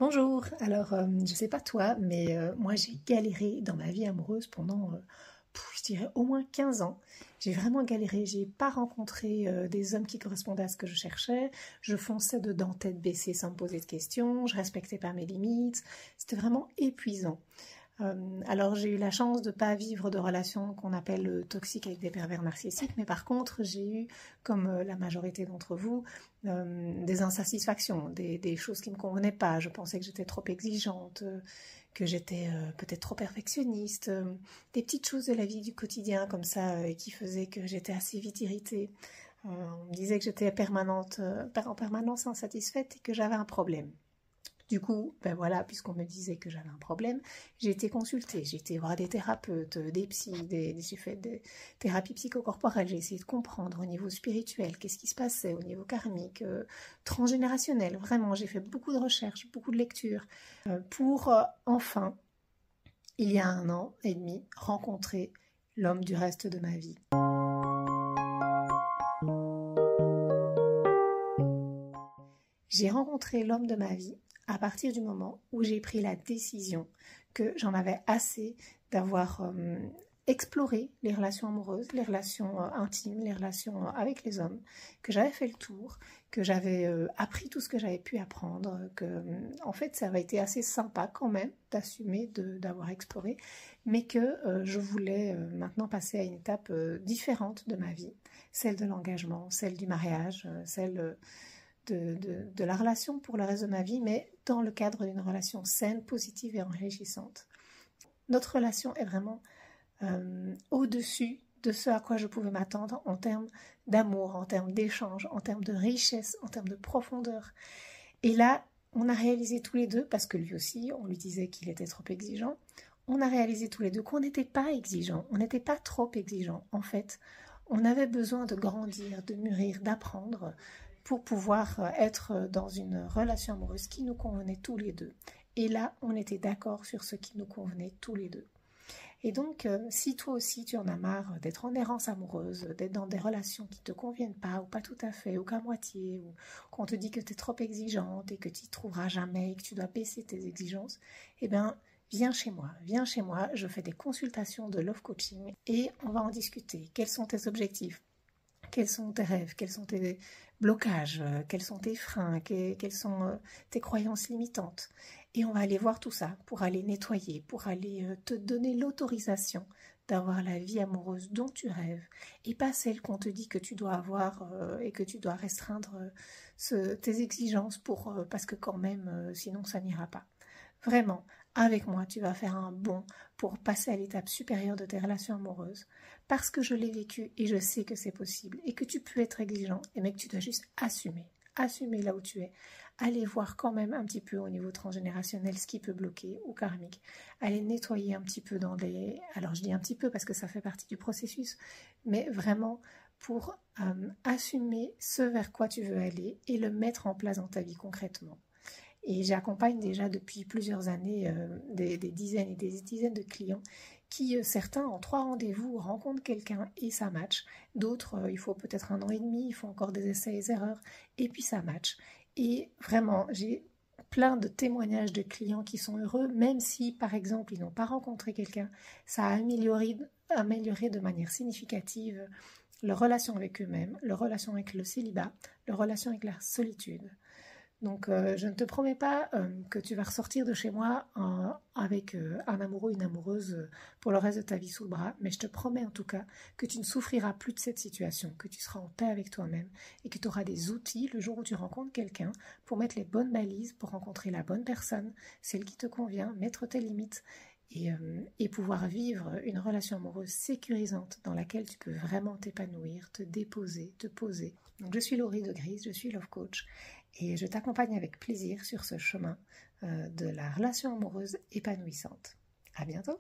Bonjour, alors je sais pas toi, mais moi j'ai galéré dans ma vie amoureuse pendant, je dirais au moins 15 ans. J'ai vraiment galéré, j'ai pas rencontré des hommes qui correspondaient à ce que je cherchais, je fonçais dedans tête baissée sans me poser de questions, je respectais pas mes limites, c'était vraiment épuisant. Alors j'ai eu la chance de ne pas vivre de relations qu'on appelle toxiques avec des pervers narcissiques, mais par contre j'ai eu, comme la majorité d'entre vous, des insatisfactions, des choses qui ne me convenaient pas. Je pensais que j'étais trop exigeante, que j'étais peut-être trop perfectionniste, des petites choses de la vie du quotidien comme ça qui faisaient que j'étais assez vite irritée. On me disait que j'étais en permanence insatisfaite et que j'avais un problème. Du coup, ben voilà, puisqu'on me disait que j'avais un problème, j'ai été consultée, j'ai été voir des thérapeutes, des psys, j'ai fait des thérapies psychocorporelles, j'ai essayé de comprendre au niveau spirituel, qu'est-ce qui se passait, au niveau karmique, transgénérationnel, vraiment, j'ai fait beaucoup de recherches, beaucoup de lectures, pour enfin, il y a 1 an et demi, rencontrer l'homme du reste de ma vie. J'ai rencontré l'homme de ma vie à partir du moment où j'ai pris la décision que j'en avais assez d'avoir exploré les relations amoureuses, les relations intimes, les relations avec les hommes, que j'avais fait le tour, que j'avais appris tout ce que j'avais pu apprendre, que en fait ça avait été assez sympa quand même d'assumer d'avoir exploré, mais que je voulais maintenant passer à une étape différente de ma vie, celle de l'engagement, celle du mariage, celle de la relation pour le reste de ma vie, mais dans le cadre d'une relation saine, positive et enrichissante. Notre relation est vraiment au-dessus de ce à quoi je pouvais m'attendre en termes d'amour, en termes d'échange, en termes de richesse, en termes de profondeur. Et là, on a réalisé tous les deux, parce que lui aussi, on lui disait qu'il était trop exigeant, on a réalisé tous les deux qu'on n'était pas exigeant, on n'était pas trop exigeant. En fait, on avait besoin de grandir, de mûrir, d'apprendre, pour pouvoir être dans une relation amoureuse qui nous convenait tous les deux. Et là, on était d'accord sur ce qui nous convenait tous les deux. Et donc, si toi aussi tu en as marre d'être en errance amoureuse, d'être dans des relations qui ne te conviennent pas, ou pas tout à fait, ou qu'à moitié, ou qu'on te dit que tu es trop exigeante et que tu n'y trouveras jamais et que tu dois baisser tes exigences, eh bien, viens chez moi, je fais des consultations de love coaching et on va en discuter. Quels sont tes objectifs ? Quels sont tes rêves? Quels sont tes blocages? Quels sont tes freins? Quelles sont tes croyances limitantes? Et on va aller voir tout ça pour aller nettoyer, pour aller te donner l'autorisation d'avoir la vie amoureuse dont tu rêves et pas celle qu'on te dit que tu dois avoir et que tu dois restreindre tes exigences parce que quand même, sinon ça n'ira pas. Vraiment, avec moi, tu vas faire un bond pour passer à l'étape supérieure de tes relations amoureuses parce que je l'ai vécu et je sais que c'est possible et que tu peux être exigeant mais que tu dois juste assumer là où tu es, aller voir quand même un petit peu au niveau transgénérationnel ce qui peut bloquer ou karmique, aller nettoyer un petit peu alors je dis un petit peu parce que ça fait partie du processus, mais vraiment pour assumer ce vers quoi tu veux aller et le mettre en place dans ta vie concrètement. Et j'accompagne déjà depuis plusieurs années des dizaines et des dizaines de clients qui, certains, en 3 rendez-vous, rencontrent quelqu'un et ça match. D'autres, il faut peut-être 1 an et demi, il faut encore des essais et erreurs, et puis ça match. Et vraiment, j'ai plein de témoignages de clients qui sont heureux, même si, par exemple, ils n'ont pas rencontré quelqu'un, ça a amélioré de manière significative leur relation avec eux-mêmes, leur relation avec le célibat, leur relation avec la solitude. Donc, je ne te promets pas que tu vas ressortir de chez moi avec un amoureux, une amoureuse pour le reste de ta vie sous le bras, mais je te promets en tout cas que tu ne souffriras plus de cette situation, que tu seras en paix avec toi-même et que tu auras des outils le jour où tu rencontres quelqu'un pour mettre les bonnes balises, pour rencontrer la bonne personne, celle qui te convient, mettre tes limites et pouvoir vivre une relation amoureuse sécurisante dans laquelle tu peux vraiment t'épanouir, te déposer, te poser. Donc, je suis Laurie de Grise, je suis Love Coach et je t'accompagne avec plaisir sur ce chemin de la relation amoureuse épanouissante. À bientôt!